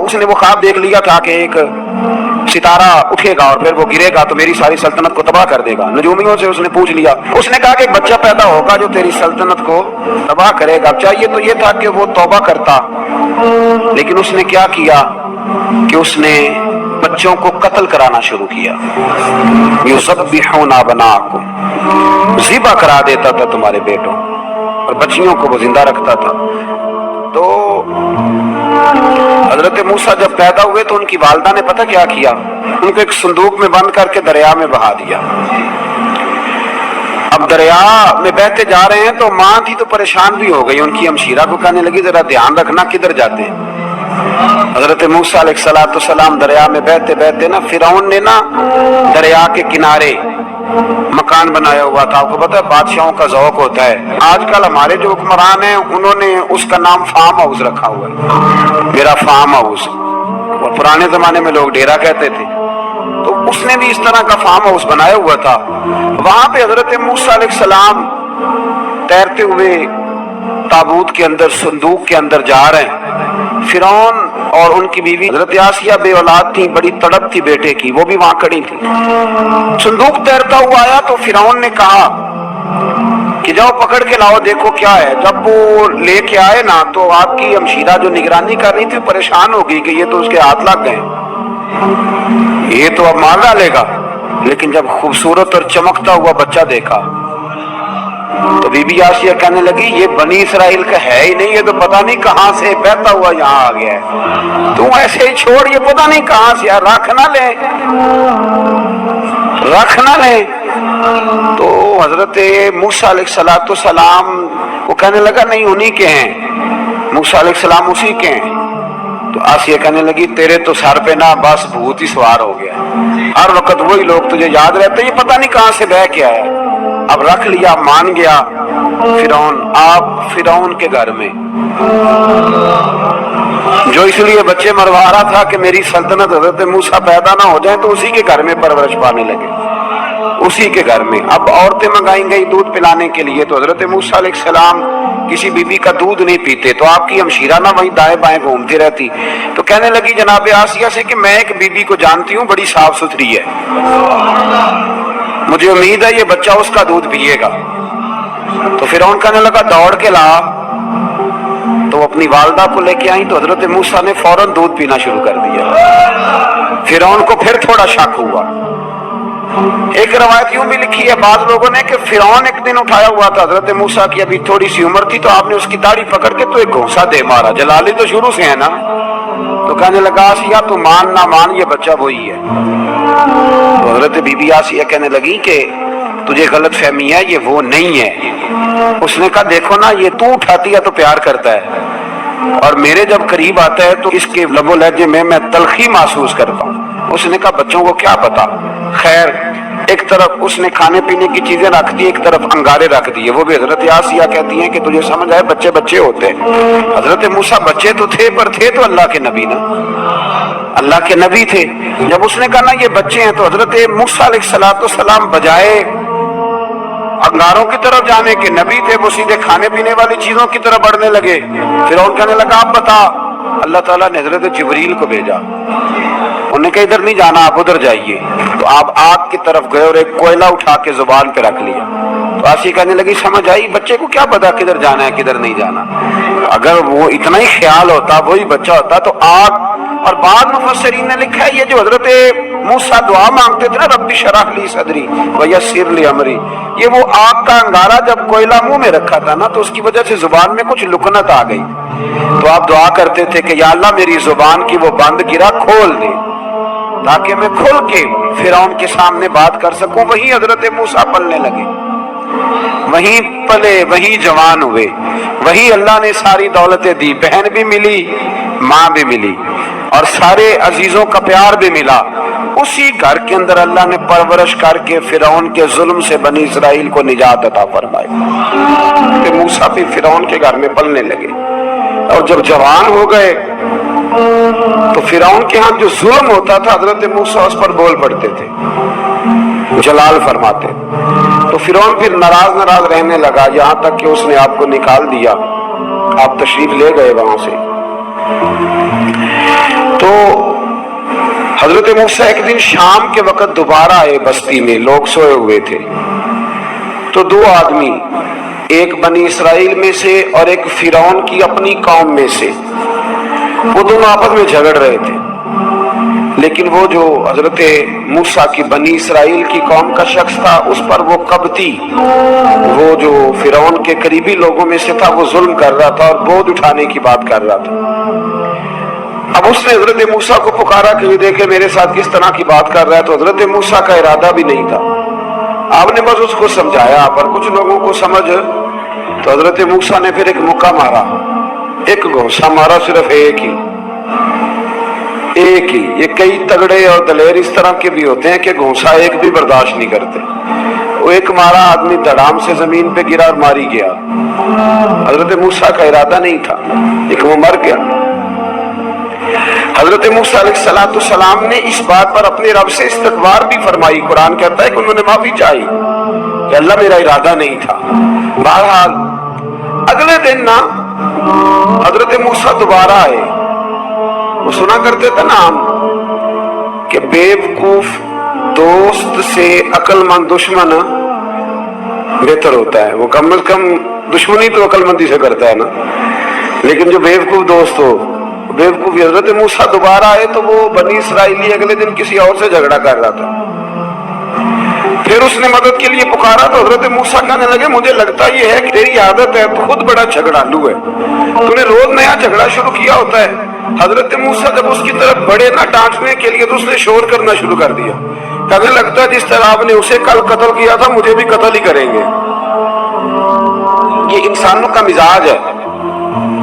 उसने वो ख्वाब देख लिया था कि एक सितारा उठेगा और फिर वो गिरेगा तो मेरी सारी सल्तनत को तबाह कर देगा। नजूमियों से उसने पूछ लिया, उसने कहा कि एक बच्चा पैदा होगा जो तेरी सल्तनत को तबाह करेगा। चाहिए तो ये था कि वो तौबा करता, लेकिन उसने क्या किया कि उसने बच्चों को कत्ल कराना शुरू किया। युज़ब्बिहूना अबनाअकुम, ज़िबा करा देता था तुम्हारे बेटों, और बच्चियों को वो जिंदा रखता था। तो हजरत मूसा जब पैदा हुए तो उनकी वालिदा ने पता क्या किया, उनको एक संदूक में बंद करके दरिया में बहा दिया। अब दरिया में बहते जा रहे हैं तो माँ थी तो परेशान भी हो गई, उनकी हमशीरा को कहने लगी जरा ध्यान रखना किधर जाते हैं। हजरत मूसा अलैहिस्सलाम दरिया में बहते बहते ना फिरौन ने ना दरिया के किनारे मकान बनाया हुआ था। आपको पता है बादशाहों का ज़ौक होता है, आजकल हमारे जो हुक्मरान हैं उन्होंने उसका नाम फार्म हाउस रखा हुआ है, मेरा फार्म हाउस, और पुराने जमाने में लोग डेरा कहते थे। तो उसने भी इस तरह का फार्म हाउस बनाया हुआ था। वहां पे हजरत मूसा अलैहिस्सलाम तैरते हुए ताबूत के अंदर, संदूक के अंदर जा रहे हैं। फिरौन और उनकी बीवी हजरत आसिया बे औलाद थी, बड़ी तड़प थी बेटे की, वो भी वहां खड़ी थी। संदूक तैरता हुआ आया तो फिरौन ने कहा कि जाओ पकड़ के लाओ, देखो क्या है। जब वो लेके आए ना तो आपकी हमशीरा जो निगरानी कर रही थी परेशान हो गई कि ये तो उसके हाथ लग गए, ये तो अब मार डालेगा। लेकिन जब खूबसूरत और चमकता हुआ बच्चा देखा तो बीबी आसिया कहने लगी ये बनी इसराइल का है ही नहीं, ये तो पता नहीं कहां से बहता हुआ यहाँ आ गया है, तू ऐसे ही छोड़, ये पता नहीं कहां से, रख ना ले, रख ना ले। तो हजरत मूसा अलैहिस्सलाम वो कहने लगा नहीं उन्हीं के हैं, मूसा अलैहिस्सलाम उसी के हैं। तो आसिया कहने लगी तेरे तो सर पे ना बस भूत ही सवार हो गया, हर वक्त वही लोग तुझे याद रहते, ये पता नहीं कहां से बह के आया। अब रख लिया, मान गया फिरौन। आप फिरौन के घर में जो इसलिए बच्चे मरवा रहा था कि मेरी सल्तनत हजरत मूसा पैदा ना हो जाए, तो उसी के घर में परवरिश पाने लगे, उसी के घर में। अब औरतें मंगाई गई दूध पिलाने के लिए, तो हजरत मूसा अलैहिस्सलाम किसी बीबी का दूध नहीं पीते, तो आपकी हमशीरा ना वहीं दाएं बाएं घूमती रहती। तो कहने लगी जनाब आसिया से कि मैं एक बीबी को जानती हूँ, बड़ी साफ सुथरी है, मुझे उम्मीद है ये बच्चा उसका दूध पिएगा। तो फिरौन कहने लगा दौड़ के ला। तो अपनी वालिदा को लेके आई तो हजरत मूसा ने फौरन दूध पीना शुरू कर दिया। फिरौन को फिर थोड़ा शक हुआ। एक रवायत यूं भी लिखी है बाद लोगों ने कि फिरौन एक दिन उठाया हुआ था हजरत मूसा की, अभी थोड़ी सी उम्र थी, तो आपने उसकी दाढ़ी पकड़ के तो एक घूंसा दे मारा, जलाली तो शुरू से है ना। तो कहने लगा आसिया तू मान ना मान, ये बच्चा वही है। तो हजरत बीबी आसिया कहने लगी कि तुझे गलत फहमी है, ये वो नहीं है। उसने कहा देखो ना, ये तू उठाती है तो प्यार करता है, और मेरे जब करीब आता है तो इसके लबो लहजे में मैं तलखी महसूस करता हूँ। उसने कहा बच्चों को क्या पता। खैर एक तरफ उसने खाने पीने की चीजें रख दी, एक तरफ अंगारे रख दिए। वो भी हजरत आसिया कहती हैं कि तुझे समझ आए बच्चे बच्चे होते हैं। हजरत मूसा बच्चे तो थे, पर थे तो अल्लाह के नबी ना, अल्लाह के नबी थे। जब उसने कहा ना ये बच्चे हैं, तो हजरत मूसा अलैहिस्सलाम बजाए अंगारों की तरफ जाने के, नबी थे, वो सीधे खाने पीने वाली चीजों की तरफ बढ़ने लगे। फिर उन कहने लगा आप बता। अल्लाह ताला ने हजरत जिब्रील को भेजा, उन्होंने कहा इधर नहीं जाना, आप उधर जाइए। तो आप आग की तरफ गए और एक कोयला उठा के जुबान पे रख लिया। तो आसी कहने लगी समझ आई, बच्चे को क्या पता किधर जाना है किधर नहीं जाना। अगर वो इतना ही ख्याल होता, वही बच्चा होता तो आग। और बाद मुफस्सिरीन ने लिखा है ये जो हजरत मूसा दुआ मांगते थे ना, रब्बी शरह ली सदरी व यस्सिर ली अमरी, ये वो आग का अंगारा जब कोयला मुंह में रखा था ना, तो उसकी वजह से जुबान में कुछ लुकनत आ गई। तो आप दुआ करते थे कि या अल्लाह मेरी जुबान की वो बंद गिरा खोल दे, ताकि मैं खुल के फिरौन के सामने बात कर सकूं। वही हजरत मूसा पलने लगे, वहीं पले, वहीं जवान हुए, वही अल्लाह ने सारी दौलतें दी, बहन भी मिली, माँ भी मिली, और सारे अजीजों का प्यार भी मिला। उसी घर के अंदर अल्लाह ने परवरिश करके फिरौन के जुल्म से बनी इसराइल को निजात अता फरमाई। कि मूसा भी फिरौन के घर में पलने लगे, और जब जवान हो गए तो फिरौन के यहाँ जो जुल्म होता था हजरत मूसा उस पर बोल पड़ते थे, जलाल फरमाते। तो फिरौन फिर नाराज नाराज रहने लगा, यहाँ तक कि उसने आपको निकाल दिया, आप तशरीफ ले गए वहां से। حضرت موسیٰ ایک دن شام کے وقت دوبارہ آئے بستی میں، لوگ سوئے ہوئے تھے، تو دو آدمی، ایک بنی اسرائیل میں سے اور ایک فرعون کی اپنی قوم میں سے، وہ دونوں آپس میں جھگڑ رہے تھے۔ لیکن وہ جو حضرت موسیٰ کی بنی اسرائیل کی قوم کا شخص تھا، اس پر وہ قبطی، وہ جو فرعون کے قریبی لوگوں میں سے تھا، وہ ظلم کر رہا تھا اور بودھ اٹھانے کی بات کر رہا تھا۔ اب اس نے حضرت موسیٰ کو پکارا کہ دیکھے میرے ساتھ کس طرح کی بات کر رہا ہے، تو حضرت موسیٰ کا ارادہ بھی نہیں تھا، آپ نے بس اس کو سمجھایا، پر کچھ لوگوں کو سمجھ، تو حضرت موسیٰ نے پھر ایک مکہ مارا، ایک گھونسا مارا، صرف ایک ہی۔ یہ کئی تگڑے اور دلیر اس طرح کے بھی ہوتے ہیں کہ گھونسا ایک بھی برداشت نہیں کرتے، وہ ایک مارا، آدمی دھڑام سے زمین پہ گرا اور ماری گیا۔ حضرت موسیٰ کا ارادہ نہیں تھا، لیکن وہ مر گیا۔ حضرت موسیٰ علیہ السلام نے اس بات پر اپنے رب سے استغفار بھی فرمائی، قرآن کہتا ہے کہ انہوں نے معافی چاہی کہ اللہ میرا ارادہ نہیں تھا۔ بہرحال اگلے دن نا حضرت موسیٰ دوبارہ آئے، وہ سنا کرتے تھے نا ہم کہ بیوقوف دوست سے عقل مند دشمن بہتر ہوتا ہے، وہ کم از کم دشمنی تو عقل مندی سے کرتا ہے نا، لیکن جو بیوقوف دوست ہو بیوقوفی۔ حضرت موسیٰ دوبارہ آئے تو وہ بنی اسرائیلی اگلے دن کسی اور سے جھگڑا کر رہا تھا، پھر اس نے مدد کے لیے پکارا تو حضرت موسیٰ کہنے لگے مجھے لگتا یہ ہے کہ تیری عادت ہے، تو خود بڑا جھگڑالو ہے، تو نے روز نیا جھگڑا شروع کیا ہوتا ہے۔ حضرت موسیٰ جب اس کی طرف بڑے نہ ڈانٹنے کے لیے تو اس نے شور کرنا شروع کر دیا، کہنے لگتا ہے جس طرح آپ نے اسے کل قتل کیا تھا مجھے بھی قتل ہی کریں گے۔ یہ انسانوں کا مزاج ہے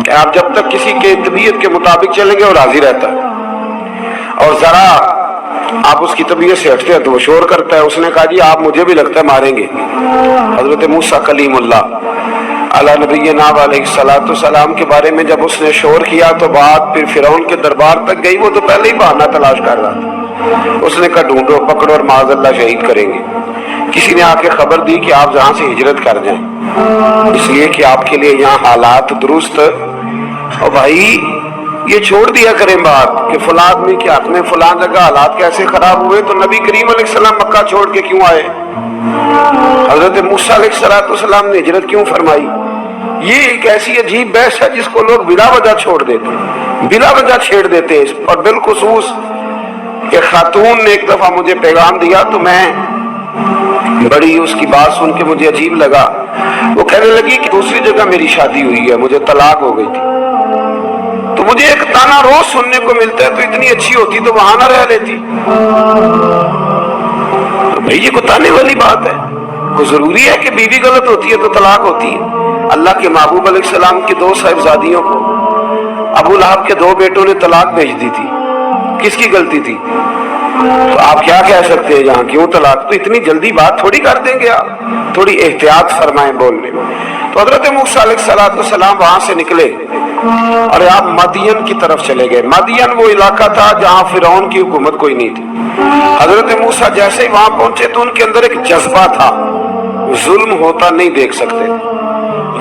کہ آپ جب تک کسی کے طبیعت کے مطابق چلیں گے وہ راضی رہتا ہے، اور ذرا آپ اس کی طبیعت سے ہٹتے ہیں تو وہ شور کرتا ہے۔ اس نے کہا جی آپ مجھے بھی لگتا ہے ماریں گے۔ حضرت موسیٰ کلیم اللہ علی نبینا علیہ السلام کے بارے میں جب اس نے شور کیا تو بات پھر فرعون کے دربار تک گئی، وہ تو پہلے ہی بہانہ تلاش کر رہا تھا، اس نے کہا ڈھونڈو پکڑو اور معاذ اللہ شہید کریں گے۔ کسی نے آ کے خبر دی کہ آپ جہاں سے ہجرت کر جائیں، اس لیے کہ آپ کے لیے یہاں حالات درست، اور بھائی یہ چھوڑ دیا کریں بات کہ فلاں آدمی کے حق میں فلاں جگہ حالات کیسے خراب ہوئے، تو نبی کریم علیہ السلام مکہ چھوڑ کے کیوں آئے، حضرت موسیٰ علیہ السلام نے ہجرت کیوں فرمائی۔ یہ ایک ایسی عجیب بحث ہے جس کو لوگ بلا وجہ چھوڑ دیتے، بلا وجہ چھیڑ دیتے، اور بالخصوص کہ خاتون نے ایک دفعہ مجھے پیغام دیا تو میں بڑی اس کی بات سن کے مجھے عجیب لگا، وہ کہنے لگی کہ دوسری جگہ میری شادی ہوئی ہے، مجھے طلاق ہو گئی تھی، تو مجھے ایک تانا روز سننے کو ملتا ہے، تو اتنی اچھی ہوتی تو وہاں نہ رہ لیتی۔ تو بھائی یہ کوئی تانے والی بات ہے، کوئی ضروری ہے کہ بیوی غلط ہوتی ہے تو طلاق ہوتی ہے۔ اللہ کے محبوب علیہ السلام کی دو صاحبزادیوں کو ابو لہب کے دو بیٹوں نے طلاق بھیج دی تھی، کس کی غلطی تھی؟ تو آپ کیا کہہ سکتے ہیں یہاں کیوں طلاق؟ تو اتنی جلدی بات تھوڑی کر دیں گے آپ، تھوڑی احتیاط فرمائیں بولنے میں۔ تو حضرت موسیٰ علیہ السلام وہاں سے نکلے اور آپ مدین کی طرف چلے گئے۔ مدین وہ علاقہ تھا جہاں فرعون کی حکومت کوئی نہیں تھی۔ حضرت موسیٰ جیسے ہی وہاں پہنچے تو ان کے اندر ایک جذبہ تھا، ظلم ہوتا نہیں دیکھ سکتے۔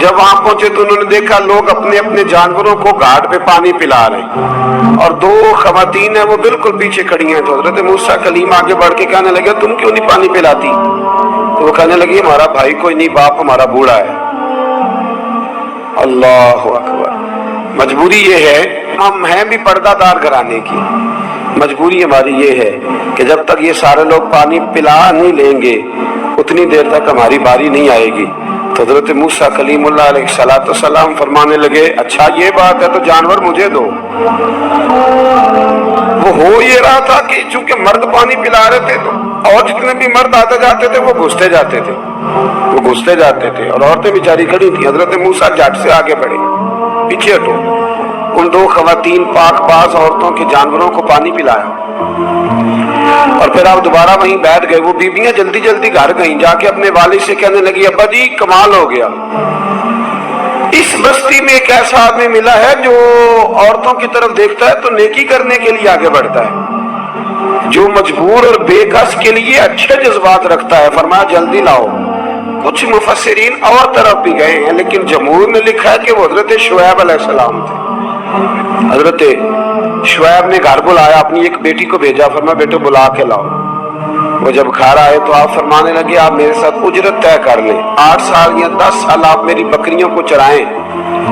جب وہاں پہنچے تو انہوں نے دیکھا لوگ اپنے اپنے جانوروں کو گھاٹ پہ پانی پلا رہے ہیں، اور دو خواتین ہیں وہ بالکل پیچھے کھڑی ہیں۔ تو حضرت موسیٰ کلیم آگے بڑھ کے کہنے لگے تم کیوں نہیں پانی پلاتی؟ تو وہ کہنے لگی ہمارا بھائی کوئی نہیں، باپ ہمارا بوڑھا ہے۔ اللہ اکبر۔ مجبوری یہ ہے، ہم ہیں بھی پردہ دار گھرانے کی، مجبوری ہماری یہ ہے کہ جب تک یہ سارے لوگ پانی پلا نہیں لیں گے اتنی دیر تک ہماری باری نہیں آئے گی۔ تو حضرت موسیٰ کلیم اللہ علیہ السلام فرمانے لگے اچھا یہ بات ہے تو جانور مجھے دو۔ وہ ہو یہ رہا تھا کہ چونکہ مرد پانی پلا رہے تھے تو اور جتنے بھی مرد آتے جاتے تھے وہ گھستے جاتے تھے اور عورتیں بیچاری کھڑی تھیں۔ حضرت موسیٰ جھٹ سے آگے بڑھے، پیچھے ہٹو۔ ان دو خواتین پاک باز عورتوں کے جانوروں کو پانی پلایا اور پھر آپ دوبارہ وہیں بیٹھ گئے۔ وہ بیویاں جلدی جلدی گھر گئیں، جا کے اپنے والد سے کہنے لگی ابا جی کمال ہو گیا، اس بستی میں ایک ایسا آدمی ملا ہے جو عورتوں کی طرف دیکھتا ہے تو نیکی کرنے کے لیے آگے بڑھتا ہے، جو مجبور اور بے کس کے لیے اچھے جذبات رکھتا ہے۔ فرمایا جلدی لاؤ۔ کچھ مفسرین اور طرف بھی گئے ہیں لیکن جمہور نے لکھا ہے کہ وہ حضرت شعیب علیہ السلام تھے۔ हजरत शुएब ने घर बुलाया, अपनी एक बेटी को भेजा, फरमाया बेटे बुला के लाओ। वो जब घर आए तो आप फरमाने लगे आप मेरे साथ उजरत तय कर ले, 8 साल या 10 साल आप मेरी बकरियों को चराएं,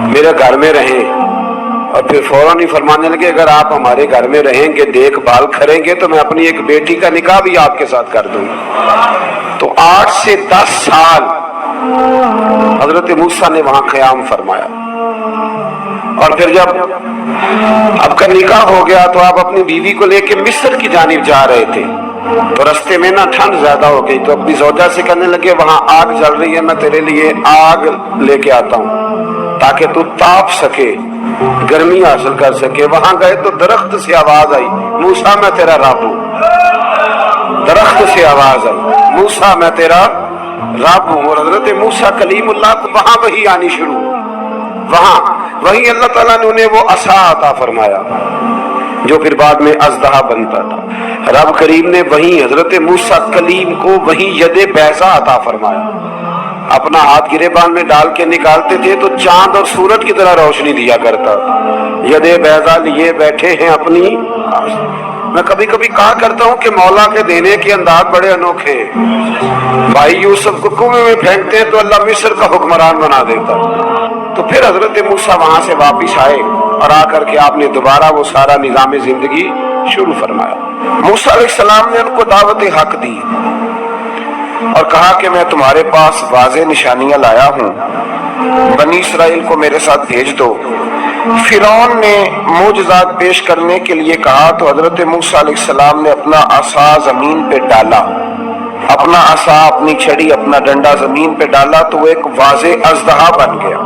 मेरे घर में रहें। और फिर फौरन ही फरमाने लगे अगर आप हमारे घर में रहेंगे, देखभाल करेंगे, तो मैं अपनी एक बेटी का निकाह भी आपके साथ कर दूंगा। तो 8 से 10 साल हजरत मूसा ने वहां क़याम फरमाया। और फिर जब आपका निकाह हो गया तो आप अपनी बीवी को लेकर मिस्र की जानिब जा रहे थे, तो रास्ते में ना ठंड ज्यादा हो गई, तो अपनी जोजा से कहने लगे वहां आग जल रही है, मैं तेरे लिए आग लेके आता हूं ताकि तू ताप सके, गर्मी हासिल कर सके। वहां गए तो दरख्त से आवाज आई, मूसा मैं तेरा रब हूं। दरख्त से आवाज आई, मूसा मैं तेरा रब हूं। और हजरत मूसा कलीमुल्लाह को वहां वही आनी शुरू, वहां वही अल्लाह ताला ने उन्हें वो असा अता फरमाया जो फिर बाद में अज़दहा बनता था। रब करीम ने वही हजरत मूसा कलीम को वही यदे बैज़ा अता फरमाया। अपना हाथ गिरेबान में डाल के निकालते थे तो चांद और सूरज की तरह रोशनी दिया करता। यदे बैज़ा लिए बैठे हैं अपनी। मैं कभी कभी कहा करता हूँ कि मौला के देने के अंदाज बड़े अनोखे हैं। भाई यूसुफ को कुएं में फेंकते हैं तो अल्लाह मिस्र का हुक्मरान बना देता। तो फिर हजरत मूसा वहां से वापिस आए और आकर के आपने दोबारा वो सारा निजाम जिंदगी शुरू फरमाया। मूसा अलैहिस्सलाम ने उनको दावत हक दी और कहा कि मैं तुम्हारे पास वाज़े निशानियां लाया हूं, बनी इसराइल को मेरे साथ भेज दो। फिरौन ने मोजज़ात पेश करने के लिए कहा तो हजरत मूसा अलैहिस्सलाम ने अपना असा जमीन पे डाला, अपना असा, अपनी छड़ी, अपना डंडा जमीन पे डाला तो वो एक वाज़े अज़दहा बन गया।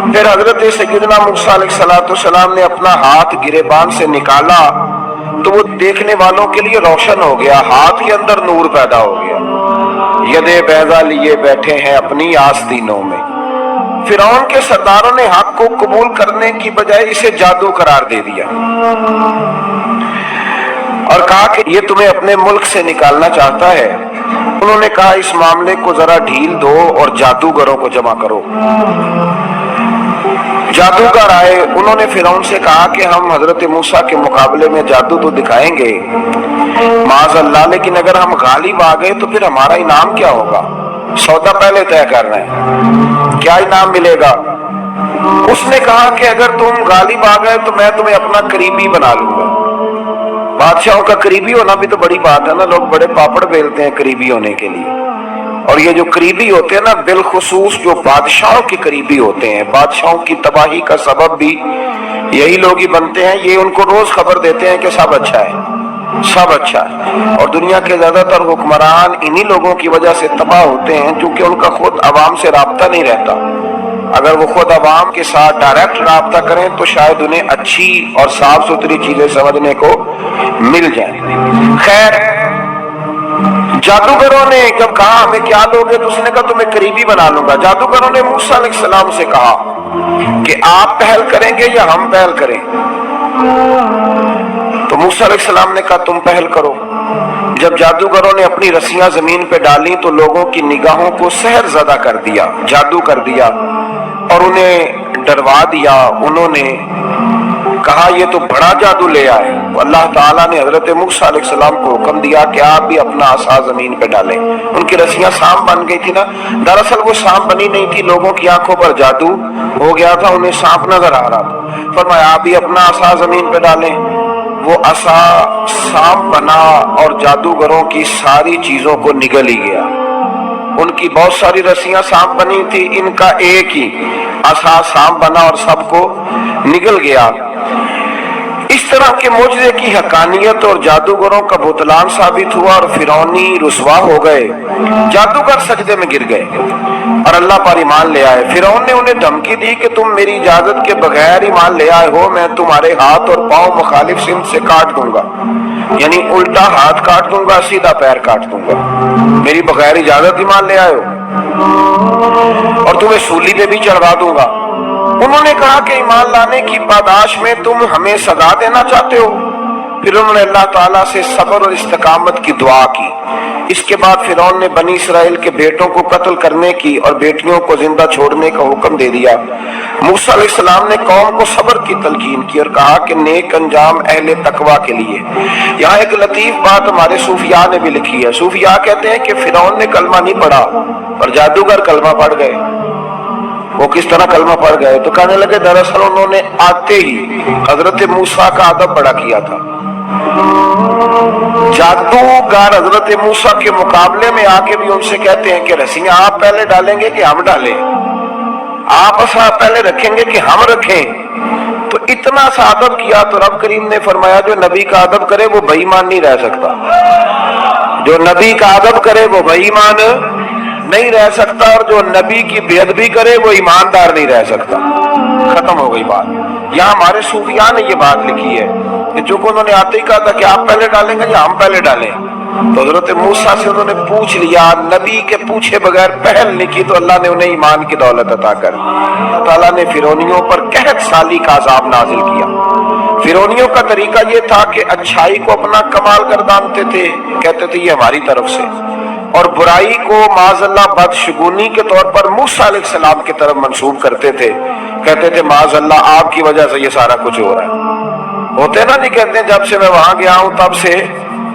फिर हजरत सय्यदना मूसा अलैहिस्सलाम ने अपना हाथ गिरेबान से निकाला तो वो देखने वालों के लिए रोशन हो गया, हाथ के अंदर नूर पैदा हो गया। यदे बैज़ा लिए बैठे हैं अपनी आस्तीनों में। फिरौन के सरदारों ने हक को कबूल करने की बजाय इसे जादू करार दे दिया और कहा कि ये तुम्हें अपने मुल्क से निकालना चाहता है। उन्होंने कहा इस मामले को जरा ढील दो और जादूगरों को जमा करो। जादूगर आए, उन्होंने फिरौन से कहा कि हम हजरत मूसा के मुकाबले में जादू तो दिखाएंगे माज़अल्लाह, लेकिन अगर हम गालिब आ गए तो फिर हमारा इनाम क्या होगा? सौदा पहले तय करना है, क्या इनाम मिलेगा? उसने कहा कि अगर तुम गालिब आ गए तो मैं तुम्हें अपना करीबी बना लूंगा। बादशाहों का करीबी होना भी तो बड़ी बात है ना, लोग बड़े पापड़ बेलते हैं करीबी होने के लिए। और ये जो करीबी होते हैं ना, बिलखुसूस जो बादशाहों के करीबी होते हैं, बादशाहों की तबाही का सबब भी यही लोग ही बनते हैं। ये उनको रोज खबर देते हैं कि सब अच्छा है, सब अच्छा है। और दुनिया के ज्यादातर हुक्मरान इन्हीं लोगों की वजह से तबाह होते हैं क्योंकि उनका खुद अवाम से राब्ता नहीं रहता। अगर वो खुद अवाम के साथ डायरेक्ट राब्ता करें तो शायद उन्हें अच्छी और साफ सुथरी चीजें समझने को मिल जाए। खैर, जादूगरों ने जब कहा हमें क्या दोगे तो उसने कहा तुम्हें करीबी बना लूंगा। जादूगरों ने मूसा अलैहिस्सलाम से कहा कि आप पहल करेंगे या हम पहल करें? तो मूसा अलैहिस्सलाम ने कहा तुम पहल करो। जब जादूगरों ने अपनी रस्सियां जमीन पे डाली तो लोगों की निगाहों को सहर ज़दा कर दिया, जादू कर दिया और उन्हें डरवा दिया। उन्होंने कहा ये तो बड़ा जादू ले आए। अल्लाह ताला ने हजरत मूसा अलैहिस्सलाम को हुक्म दिया कि आप भी अपना असा जमीन पे डालें। उनकी रस्सियां सांप बन गई थी ना, दरअसल वो सांप बनी नहीं थी, लोगों की आंखों पर जादू हो गया था, उन्हें सांप नजर आ रहा था। फरमाया आप भी अपना असा जमीन पे डालें। वो असा सांप बना और जादूगरों की सारी चीजों को निगल ही गया। उनकी बहुत सारी रस्सियां सांप बनी थी, इनका एक ही असा सांप बना और सबको निगल गया। इस तरह के मुजरे की हकानियत और जादूगरों का बुतलान साबित हुआ और फिरौनी रुसवा हो गए। जादूगर सजदे में गिर गए और अल्लाह पर ईमान ले आए। फिरौन ने उन्हें धमकी दी कि तुम मेरी इजाजत के बगैर ईमान ले आए हो, मैं तुम्हारे हाथ और पांव मुखालिफ सिमत से काट दूंगा, यानी उल्टा हाथ काट दूंगा, सीधा पैर काट दूंगा। मेरी बगैर इजाजत ईमान ले आए हो और तुम्हें सूली पे भी चढ़वा दूंगा। उन्होंने कहा कि ईमान लाने की पादाश में तुम हमें सजा देना चाहते हो? फिर उन्होंने अल्लाह ताला से सब्र और इस्तकामत की दुआ की। इसके बाद फिरौन ने बनी इसराइल के बेटों को कत्ल करने की और बेटियों को जिंदा छोड़ने का हुक्म दे दिया। मूसा अलैहिस्सलाम ने कौम को सब्र की तलकीन की और कहा कि नेक अंजाम अहले तकवा के लिए। यहाँ एक लतीफ बात हमारे सूफिया ने भी लिखी है। सूफिया कहते हैं कि फिरौन ने कलमा नहीं पढ़ा और जादूगर कलमा पढ़ गए। वो किस तरह कलमा पढ़ गए? तो कहने लगे दरअसल उन्होंने आते ही हजरत मूसा का अदब बड़ा किया था। जादूगर हजरत मूसा के मुकाबले में आके भी उनसे कहते हैं कि रस्सियां आप पहले डालेंगे कि हम डालें, आप पहले रखेंगे कि हम रखें। तो इतना सा अदब किया तो रब करीम ने फरमाया जो नबी का अदब करे वो बेईमान नहीं रह सकता। जो नबी का अदब करे वो बेईमान नहीं रह सकता, और जो नबी की बेअदबी करे वो ईमानदार नहीं रह सकता। खत्म हो गई बात। यहाँ हमारे सूफिया ने ये बात लिखी है कि जो को उन्होंने आते ही कहा था कि आप पहले डालेंगे या हम पहले डालें, तो हजरत मूसा से उन्होंने पूछ लिया। नबी के पूछे बगैर पहल नहीं की तो अल्लाह ने उन्हें ईमान की दौलत अता कर। अल्लाह ताला ने फिरौनियों पर कहत साली का अजाब नाजिल किया। फिरौनियों का तरीका ये था कि अच्छाई को अपना कमाल गर्दानते थे, कहते थे ये हमारी तरफ से, और बुराई को माज़अल्लाह बदशगुनी के तौर पर मूसा अलैहिस्सलाम की तरफ मंसूब करते थे। कहते थे माज़अल्लाह आपकी वजह से ये सारा कुछ हो रहा है। होते ना नहीं कहते जब से मैं वहां गया हूं तब से।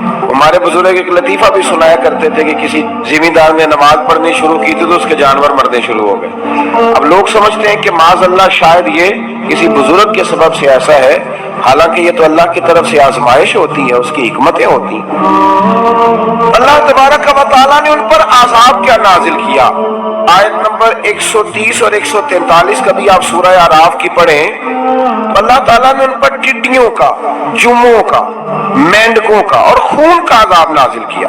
हमारे बुजुर्ग एक लतीफा भी सुनाया करते थे कि किसी जिमींदार ने नमाज पढ़नी शुरू की थी तो उसके जानवर मरने शुरू हो गए। अब लोग समझते हैं कि माज़अल्लाह शायद ये किसी बुजुर्ग के सबब से ऐसा है, हालांकि ये तो अल्लाह की तरफ से आजमाइश होती है, उसकी हिकमतें होती हैं। अल्लाह तबारक व तआला ने उन पर अज़ाब क्या नाजिल किया। आयत नंबर 130 और 143 कभी आप सूरह आराफ की पढ़ें तो अल्लाह ताला ने उन पर टिड्डियों का, जुमों का, मेंढकों का और खून का अज़ाब नाजिल किया।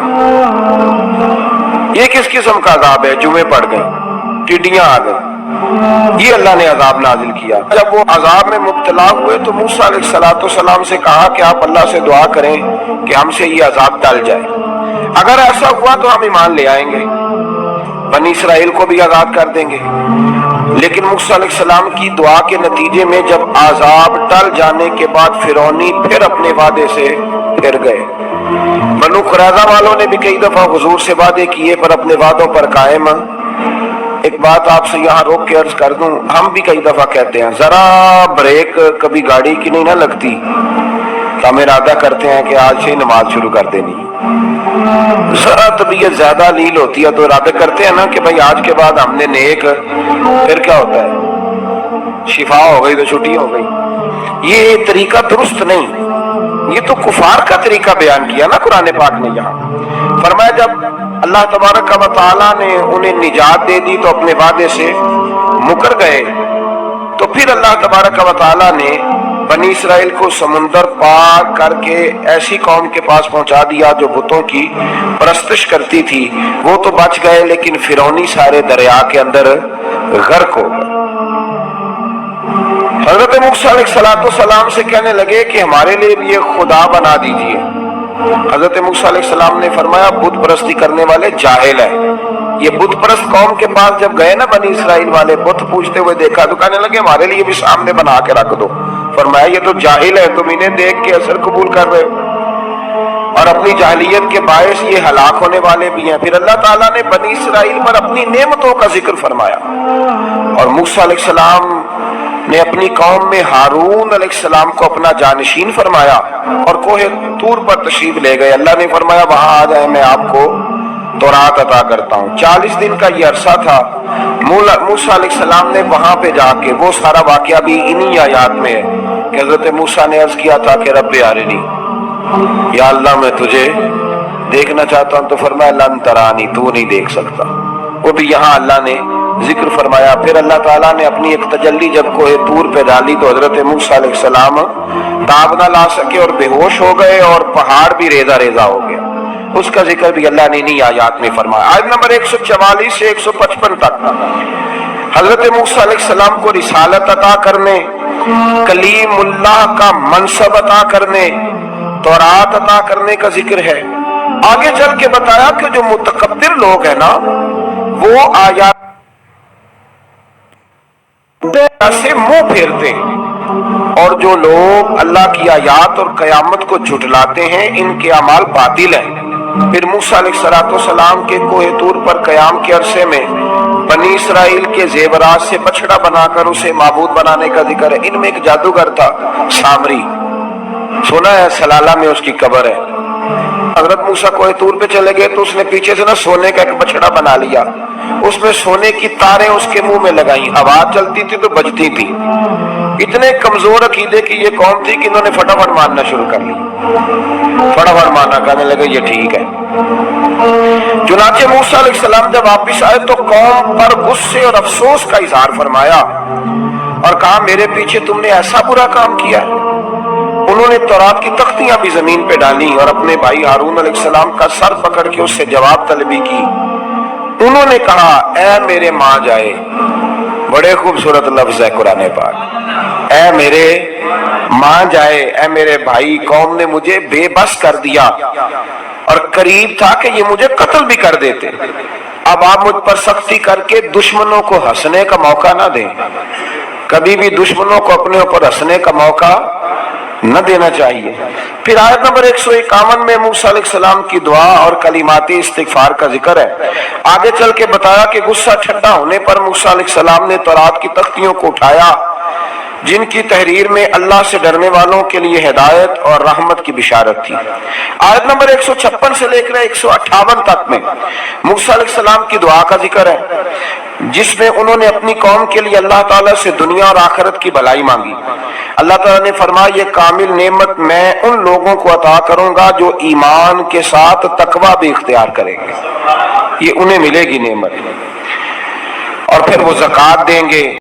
ये किस किस्म का अज़ाब है? जुमे पड़ गए, टिड्डियां आ गई, ये अल्लाह ने अज़ाब नाजिल किया। जब वो अज़ाब में मुब्तला हुए तो मूसा अलैहिस्सलाम से कहा कि आप अल्लाह से दुआ करें कि हमसे ये अज़ाब टल जाए। अगर ऐसा हुआ तो हम ईमान ले आएंगे, बनी इसराइल को भी आजाद कर देंगे। लेकिन मूसा अलैहिस्सलाम की दुआ के नतीजे में जब अज़ाब टल जाने के बाद फिरौनी फिर अपने वादे से फिर गए। बनु कुरैज़ा वालों ने भी कई दफा हुजूर से वादे किए पर अपने वादों पर कायम। एक बात आपसे यहाँ रोक के अर्ज कर दूं, हम भी कई दफा कहते हैं जरा ब्रेक कभी गाड़ी की नहीं ना लगती तो हम इरादा करते हैं कि आज से ही नमाज शुरू कर देनी। जरा तबीयत ज्यादा लील होती है तो इरादा करते हैं ना कि भाई आज के बाद हमने नेक, फिर क्या होता है शिफा हो गई तो छुट्टी हो गई। ये तरीका दुरुस्त नहीं, ये तो कुफार का तरीका बयान किया ना कुरान पाक ने। यहाँ फरमाया जब अल्लाह तबारक व तआला ने उन्हें निजात दे दी तो अपने वादे से मुकर गए। तो फिर अल्लाह तबारक व तआला ने बनी इसराइल को समुंदर पार करके ऐसी कौम के पास पहुंचा दिया जो बुतों की परस्तिश करती थी। वो तो बच गए लेकिन फिरौनी सारे दरिया के अंदर गर्क हो गए। हजरत मूसा अलैहिस्सलाम से कहने लगे कि हमारे लिए भी ये खुदा बना दीजिए। हजरत मूसा अलैहिस्सलाम ने फरमाया बुत परस्ती करने वाले जाहिल है। ये बुत परस्त कौम के पास जब गए ना बनी इसराइल वाले, बुत पूछते हुए देखा तो कहने लगे हमारे लिए भी सामने बना के रख दो। फरमाया ये तो जाहिल है, तुम इन्हें देख के असर कबूल कर रहे हो और अपनी जाहिलियत के बायस ये हलाक होने वाले भी हैं। फिर अल्लाह ताला ने बनी इसराइल पर अपनी नेमतों का जिक्र फरमाया और मूसा अलैहिस्सलाम ने अपनी कौम में हारून अलैहिस्सलाम को अपना जानशीन फरमाया और कोहे तूर पर तशरीफ ले गए। अल्लाह ने फरमाया वहां आ जाए, मैं आपको तौरात अता करता हूँ। 40 दिन का ये अरसा था। मूसा अलैहिस्सलाम ने वहां पे जाके, वो सारा वाकया भी इन्हीं आयात में है कि हजरत मूसा ने अर्ज किया था कि रब्बे अरिनी, या अल्लाह मैं तुझे देखना चाहता हूँ। तो फरमाया लन तरानी, तू नहीं देख सकता। वो भी यहाँ अल्लाह ने जिक्र फरमाया। फिर अल्लाह ताला ने अपनी एक तजल्ली जब कोहे तूर पे डाली तो हजरत मूसा अलैहिस्सलाम ताब ना ला सके और बेहोश हो गए और पहाड़ भी रेजा रेजा हो गया। उसका जिक्र भी अल्लाह ने इन्हीं आयात में फरमाया। आयत नंबर 144 से 155 तक हजरत मूसा अलैहिस्सलाम को रिसालत अता करने, कलीमुल्लाह का मनसब अता करने, तौरात अता करने का जिक्र है। आगे चल के बताया कि जो मुतकब्बिर लोग हैं ना वो आयात से मुंह फेरते हैं। اور جو لوگ اللہ کی آیات اور قیامت کو جھٹلاتے ہیں ان کے اعمال باطل ہیں۔ پھر موسیٰ علیہ السلام کے کوہ طور پر قیام کے عرصے میں بنی اسرائیل کے زیورات سے بچڑا بنا کر اسے معبود بنانے کا ذکر ہے۔ ان میں ایک جادوگر تھا سامری، سنا ہے سلالہ میں اس کی قبر ہے۔ حضرت موسیٰ کوہ طور پہ چلے گئے تو اس نے پیچھے سے سونے کا ایک بچڑا بنا لیا، اس میں سونے کی تاریں اس کے منہ میں لگائیں، آواز چلتی تھی تو بجتی تھی۔ اتنے کمزور عقیدے کی یہ قوم تھی کہ انہوں نے فٹافٹ ماننا شروع کر لی، فٹافٹ ماننا، کہنے لگے یہ ٹھیک ہے۔ چنانچہ موسیٰ علیہ السلام جب واپس آئے تو قوم پر غصے اور افسوس کا اظہار فرمایا اور کہا میرے پیچھے تم نے ایسا برا کام کیا ہے۔ انہوں نے تورات کی تختیاں بھی زمین پہ ڈالی اور اپنے بھائی ہارون علیہ السلام کا سر پکڑ کے اس سے جواب طلبی کی۔ انہوں نے کہا اے میرے ماں جائے، بڑے خوبصورت لفظ ہے قرآن پاک، اے میرے ماں جائے، اے میرے بھائی، قوم نے مجھے بے بس کر دیا اور قریب تھا کہ یہ مجھے قتل بھی کر دیتے۔ اب آپ مجھ پر سختی کر کے دشمنوں کو ہنسنے کا موقع نہ دیں، کبھی بھی دشمنوں کو اپنے اوپر ہنسنے کا موقع نہ دینا چاہیے۔ پھر آیت نمبر 151 میں موسیٰ علیہ السلام کی دعا اور کلمات استغفار کا ذکر ہے۔ آگے چل کے بتایا کہ غصہ ٹھنڈا ہونے پر موسیٰ علیہ السلام نے تورات کی تختیوں کو اٹھایا جن کی تحریر میں اللہ سے ڈرنے والوں کے لیے ہدایت اور رحمت کی بشارت تھی۔ آیت نمبر 156 سے لے کر 158 تک میں موسیٰ علیہ السلام کی دعا کا ذکر ہے جس میں انہوں نے اپنی قوم کے لیے اللہ تعالیٰ سے دنیا اور آخرت کی بھلائی مانگی۔ اللہ تعالیٰ نے فرمایا یہ کامل نعمت میں ان لوگوں کو عطا کروں گا جو ایمان کے ساتھ تقوی بھی اختیار کریں گے، یہ انہیں ملے گی نعمت، اور پھر وہ زکوٰۃ دیں گے۔